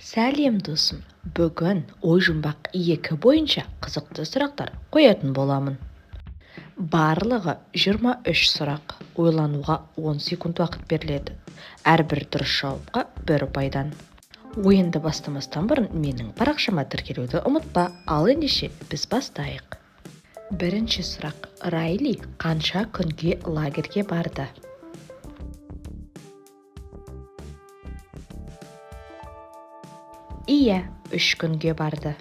Сәлем досым, бүгін ой-жұмбақ 2 бойынша қызықты сұрақтар қоятын боламын. Барлығы 23 сұрақ, ойлануға 10 секунд уақыт беріледі. Әрбір дұрыс жауапқа 1 ұпайдан. Ойынды бастамастан бұрын менің парақшама тіркелуді ұмытпа, ал ендеше біз бастайық. Бірінші сұрақ. Райли қанша күнге лагерге барды? Иә, 3 күнге барды.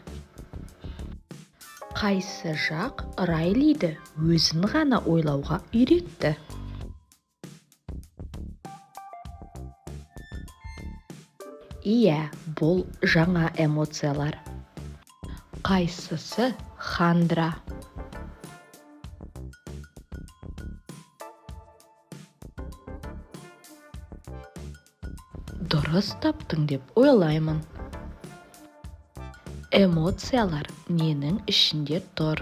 Қайсы жақ Райлиді өзін ғана ойлауға үйретті? Иә, бұл жаңа эмоциялар. Қайсысы хандра? Дұрыс таптың деп ойлаймын. Эмоциялар ненің ішінде тұр?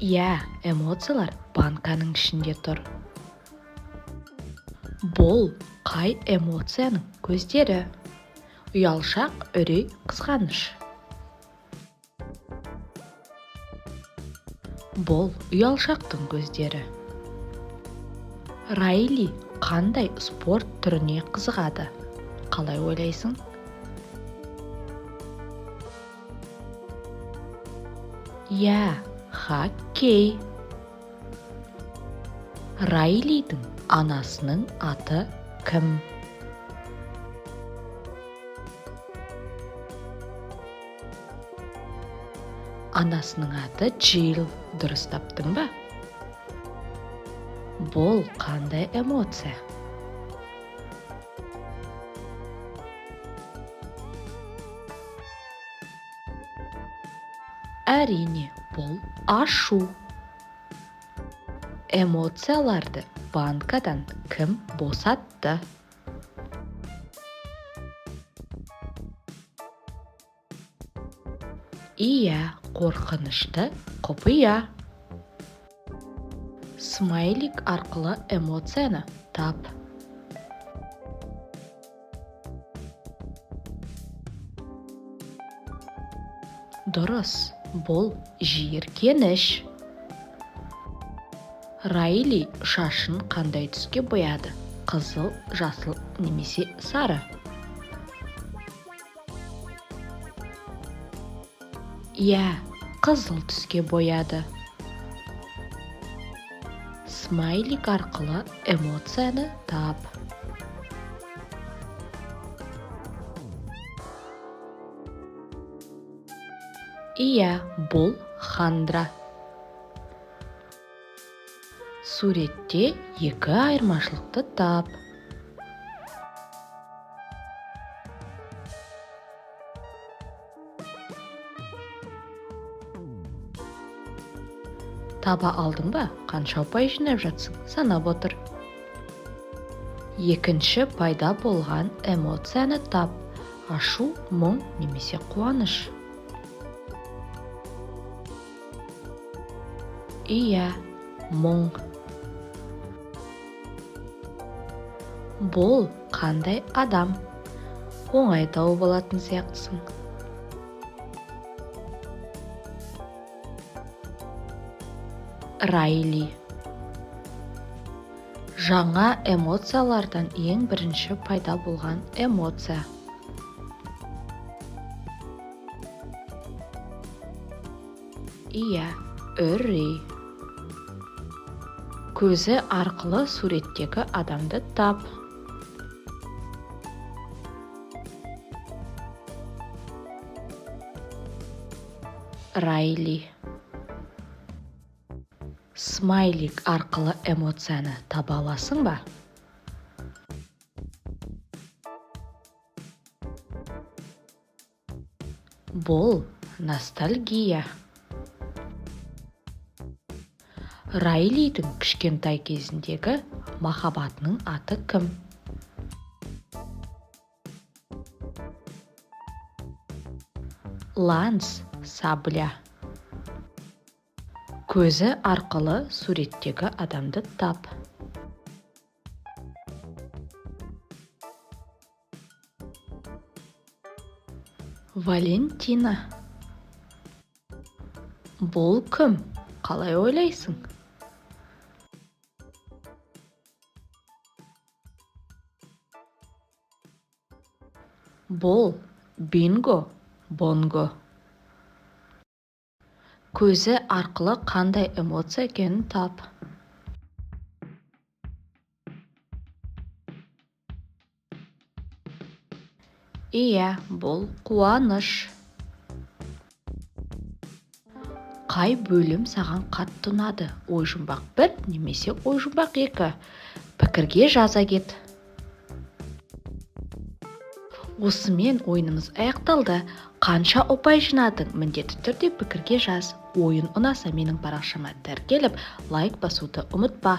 Иә, эмоциялар банканың ішінде тұр. Бұл қай эмоцияның көздері? Ұялшақ, үрей, қызғаныш. Бұл ұялшақтың көздері. Райли қандай спорт түріне қызығады? Қалай ойлайсың? Иә, хоккей. Райлидің анасының аты кім? Анасының аты Джилл. Дұрыс таптың ба? Бұл қандай эмоция? Әрине, бұл ашу. Эмоцияларды банкадан кім босатты? Иә, қорқынышты құпия. Смайлик арқылы эмоцияны тап. Дұрыс, бұл жиіркеніш. Райли шашын қандай түске бояды? Қызыл, жасыл немесе сары? Иә, қызыл түске бояды. Смайлик арқылы эмоцияны тап. Иә, бұл хандра. Суретте 2 айырмашылықты тап. Таба алдың ба? Қанша ұпай жинап жатсың? Санап отыр. Екінші пайда болған эмоцияны тап. Ашу, мұң немесе қуаныш? Иә, мұң. Бұл қандай адам? Оңай тауып алатын сияқтысың. Райли. Жаңа эмоциялардан ең бірінші пайда болған эмоция? Иә, үрей. Көзі арқылы суреттегі адамды тап. Райли. Смайлик арқылы эмоцияны таба аласың ба? Бұл ностальгия. Райлидің кішкентай кезіндегі махаббатының аты кім? Ланс, сабля. Көзі арқылы суреттегі адамды тап. Валентина. Бұл кім? Қалай ойлайсың? Бұл бинго, бонго. Көзі арқылы қандай эмоция екенін тап. Иә, бұл қуаныш. Қай бөлім саған қатты ұнады? Ой-жұмбақ 1 немесе ой-жұмбақ 2? Пікірге жаза кет. Осымен ойынымыз аяқталды. Қанша ұпай жинадың? Міндетті түрде пікірге жаз. Ойын ұнаса менің парақшама тіркеліп, лайк басуды ұмытпа.